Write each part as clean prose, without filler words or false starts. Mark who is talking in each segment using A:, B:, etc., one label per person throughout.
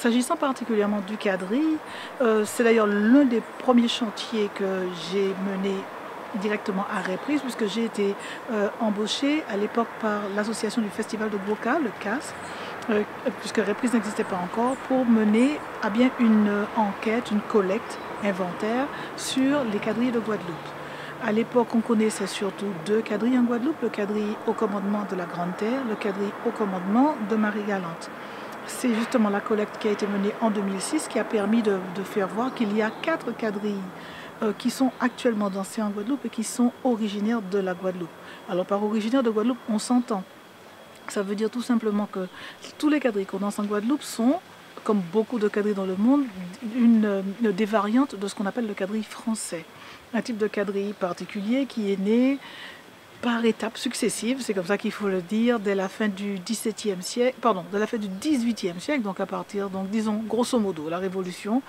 A: S'agissant particulièrement du quadrille, c'est d'ailleurs l'un des premiers chantiers que j'ai mené directement à Reprise, puisque j'ai été embauchée à l'époque par l'association du Festival de Boca, le CAS, puisque Reprise n'existait pas encore, pour mener à bien une enquête, une collecte, inventaire sur les quadrilles de Guadeloupe. À l'époque, on connaissait surtout deux quadrilles en Guadeloupe, le quadrille au commandement de la Grande Terre, le quadrille au commandement de Marie-Galante. C'est justement la collecte qui a été menée en 2006 qui a permis de faire voir qu'il y a 4 quadrilles qui sont actuellement dansés en Guadeloupe et qui sont originaires de la Guadeloupe. Alors par originaire de Guadeloupe, on s'entend. Ça veut dire tout simplement que tous les quadrilles qu'on danse en Guadeloupe sont, comme beaucoup de quadrilles dans le monde, des variantes de ce qu'on appelle le quadrille français. Un type de quadrille particulier qui est né par étapes successives, c'est comme ça qu'il faut le dire, dès la fin du XVIIe siècle, pardon, de la fin du XVIIIe siècle, donc à partir, donc disons grosso modo, la Révolution,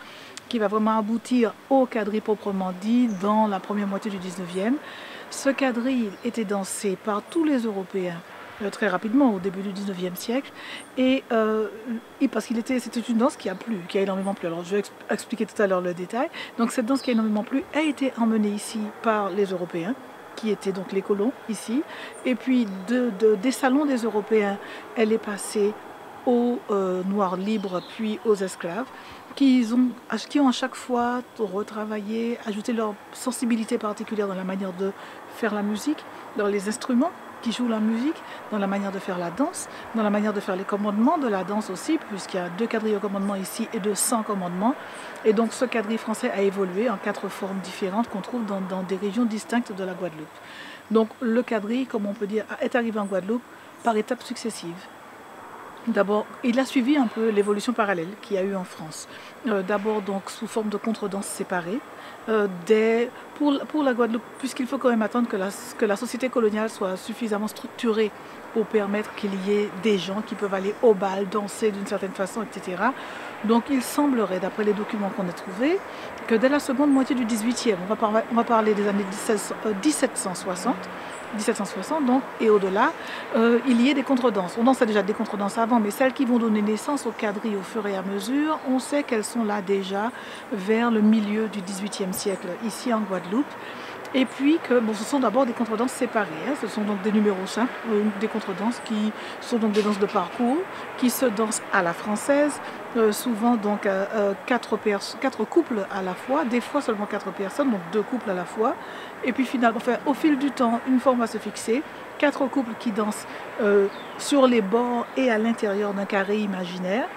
A: qui va vraiment aboutir au quadrille proprement dit dans la première moitié du XIXe. Ce quadrille était dansé par tous les Européens très rapidement au début du XIXe siècle, et parce qu'il c'était une danse qui a plu, qui a énormément plu. Alors je vais expliquer tout à l'heure le détail. Donc cette danse qui a énormément plu a été emmenée ici par les Européens, qui étaient donc les colons ici, et puis des salons des Européens, elle est passée aux Noirs libres, puis aux esclaves, qui ont à chaque fois retravaillé, ajouté leur sensibilité particulière dans la manière de faire la musique, dans les instruments qui jouent la musique, dans la manière de faire la danse, dans la manière de faire les commandements de la danse aussi, puisqu'il y a 2 quadrilles au commandement ici et 200 commandements. Et donc ce quadrille français a évolué en 4 formes différentes qu'on trouve dans des régions distinctes de la Guadeloupe. Donc le quadrille, comme on peut dire, est arrivé en Guadeloupe par étapes successives. D'abord, il a suivi un peu l'évolution parallèle qu'il y a eu en France. D'abord donc sous forme de contredanse séparée. Pour la Guadeloupe, puisqu'il faut quand même attendre que la société coloniale soit suffisamment structurée pour permettre qu'il y ait des gens qui peuvent aller au bal, danser d'une certaine façon, etc. Donc il semblerait, d'après les documents qu'on a trouvés, que dès la seconde moitié du XVIIIe, on va parler des années 1760 donc, et au-delà, il y ait des contredanses. On dansait déjà des contredanses avant, mais celles qui vont donner naissance au quadrille au fur et à mesure, on sait qu'elles sont là déjà vers le milieu du XVIIIe siècle, ici en Guadeloupe. Et puis que ce sont d'abord des contredanses séparées, hein. Ce sont donc des numéros simples, des contredanses qui sont donc des danses de parcours, qui se dansent à la française, souvent donc 4 couples à la fois, des fois seulement 4 personnes, donc 2 couples à la fois. Et puis finalement, au fil du temps, une forme va se fixer, 4 couples qui dansent sur les bords et à l'intérieur d'un carré imaginaire.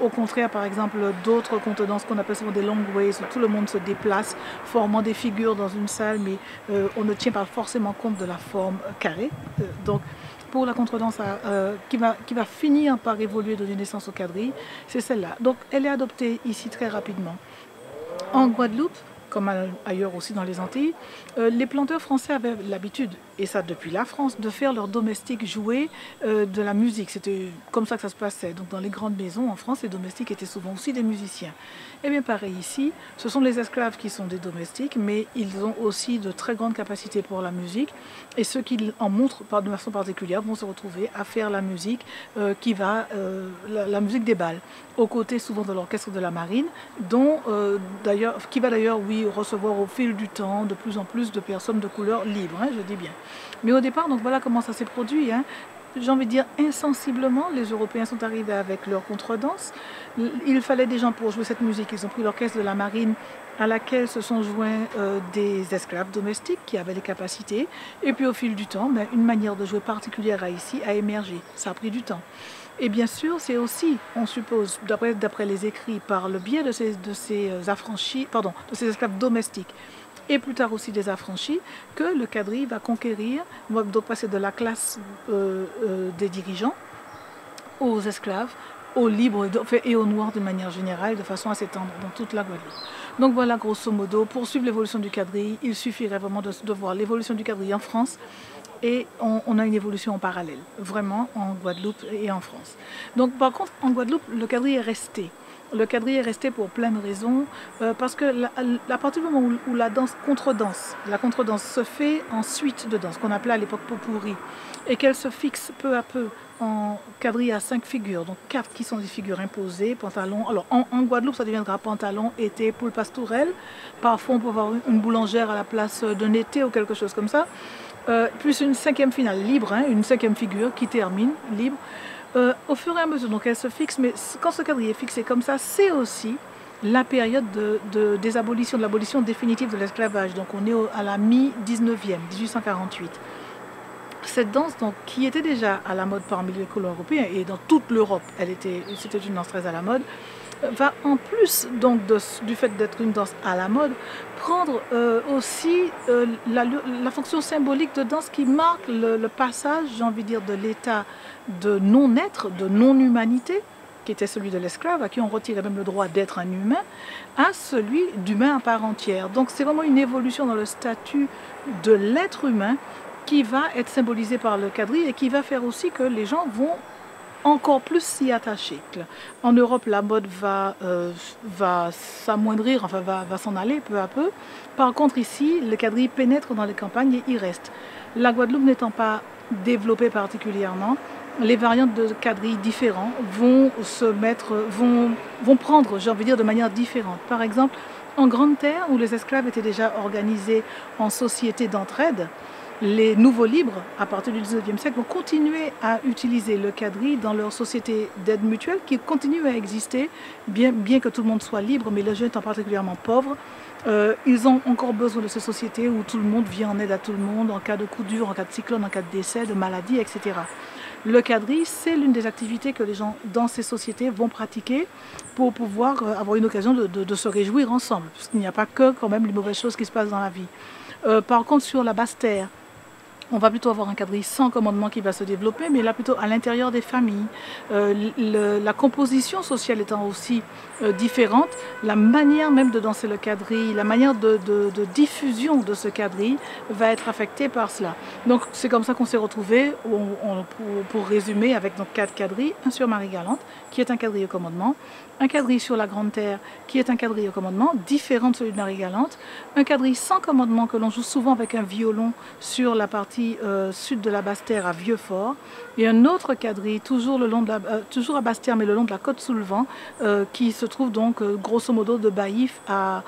A: Au contraire, par exemple, d'autres contredanses qu'on appelle souvent des long ways, où tout le monde se déplace, formant des figures dans une salle, mais on ne tient pas forcément compte de la forme carrée. Donc, pour la contredanse qui va finir par évoluer, donner naissance au quadrille, c'est celle-là. Donc, elle est adoptée ici très rapidement. En Guadeloupe, comme ailleurs aussi dans les Antilles, les planteurs français avaient l'habitude, et ça depuis la France, de faire leurs domestiques jouer de la musique. C'était comme ça que ça se passait. Donc dans les grandes maisons en France, les domestiques étaient souvent aussi des musiciens. Et bien pareil ici, ce sont les esclaves qui sont des domestiques, mais ils ont aussi de très grandes capacités pour la musique. Et ceux qui en montrent de façon particulière vont se retrouver à faire la musique la musique des bals, aux côtés souvent de l'orchestre de la marine, qui va d'ailleurs, oui, recevoir au fil du temps de plus en plus de personnes de couleur libre, hein, je dis bien. Mais au départ, donc voilà comment ça s'est produit, hein. J'ai envie de dire, insensiblement, les Européens sont arrivés avec leur contredanse. Il fallait des gens pour jouer cette musique. Ils ont pris l'orchestre de la marine à laquelle se sont joints des esclaves domestiques qui avaient les capacités. Et puis au fil du temps, une manière de jouer particulière ici a émergé. Ça a pris du temps. Et bien sûr, c'est aussi, on suppose, d'après les écrits, par le biais de ces esclaves domestiques, et plus tard aussi des affranchis, que le quadrille va conquérir, va donc passer de la classe des dirigeants aux esclaves, aux libres et aux noirs de manière générale, de façon à s'étendre dans toute la Guadeloupe. Donc voilà, grosso modo, pour suivre l'évolution du quadrille, il suffirait vraiment de voir l'évolution du quadrille en France, et on a une évolution en parallèle, vraiment en Guadeloupe et en France. Donc par contre, en Guadeloupe, le quadrille est resté. Le quadrille est resté pour plein de raisons, parce que à partir du moment où la contredanse se fait en suite de danse, qu'on appelait à l'époque pot-pourri, et qu'elle se fixe peu à peu en quadrille à 5 figures, donc 4 qui sont des figures imposées, pantalon. Alors en Guadeloupe, ça deviendra pantalon, été, poule pastourelle. Parfois, on peut avoir une boulangère à la place d'un été ou quelque chose comme ça. Plus une cinquième finale libre, hein, une cinquième figure qui termine libre. Au fur et à mesure, donc elle se fixe, mais quand ce quadrille est fixé comme ça, c'est aussi la période des abolitions, de l'abolition définitive de l'esclavage. Donc on est à la mi-19e, 1848. Cette danse, donc, qui était déjà à la mode parmi les colons européens et dans toute l'Europe, c'était une danse très à la mode, va en plus donc du fait d'être une danse à la mode, prendre aussi la fonction symbolique de danse qui marque le passage, j'ai envie de dire, de l'état de non-être, de non-humanité, qui était celui de l'esclave, à qui on retirait même le droit d'être un humain, à celui d'humain à part entière. Donc c'est vraiment une évolution dans le statut de l'être humain qui va être symbolisé par le quadrille et qui va faire aussi que les gens vont encore plus s'y attacher. En Europe, la mode va s'amoindrir, enfin va s'en aller peu à peu. Par contre, ici, le quadrille pénètre dans les campagnes et y reste. La Guadeloupe n'étant pas développée particulièrement, les variantes de quadrilles différents vont prendre, j'ai envie de dire, de manière différente. Par exemple, en Grande Terre, où les esclaves étaient déjà organisés en société d'entraide, les nouveaux libres, à partir du 19e siècle, vont continuer à utiliser le quadrille dans leur société d'aide mutuelle qui continue à exister, bien que tout le monde soit libre, mais les jeunes étant particulièrement pauvres. Ils ont encore besoin de ces sociétés où tout le monde vient en aide à tout le monde en cas de coup dur, en cas de cyclone, en cas de décès, de maladie, etc. Le quadrille, c'est l'une des activités que les gens dans ces sociétés vont pratiquer pour pouvoir avoir une occasion de se réjouir ensemble, parce qu'il n'y a pas que quand même les mauvaises choses qui se passent dans la vie. Par contre, sur la Basse-Terre, on va plutôt avoir un quadrille sans commandement qui va se développer, mais là plutôt à l'intérieur des familles. La composition sociale étant aussi différente, la manière même de danser le quadrille, la manière de diffusion de ce quadrille va être affectée par cela. Donc c'est comme ça qu'on s'est retrouvés, pour résumer, avec donc 4 quadrilles, un sur Marie-Galante, qui est un quadrille au commandement, un quadrille sur la Grande Terre, qui est un quadrille au commandement, différent de celui de Marie-Galante, un quadrille sans commandement que l'on joue souvent avec un violon sur la partie sud de la Basse-Terre à Vieux-Fort, et un autre quadrille toujours à Basse-Terre mais le long de la côte sous le vent, qui se trouve donc grosso modo de Baïf à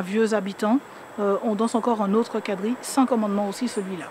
A: Vieux Habitants. On danse encore un autre quadrille sans commandement aussi, celui-là.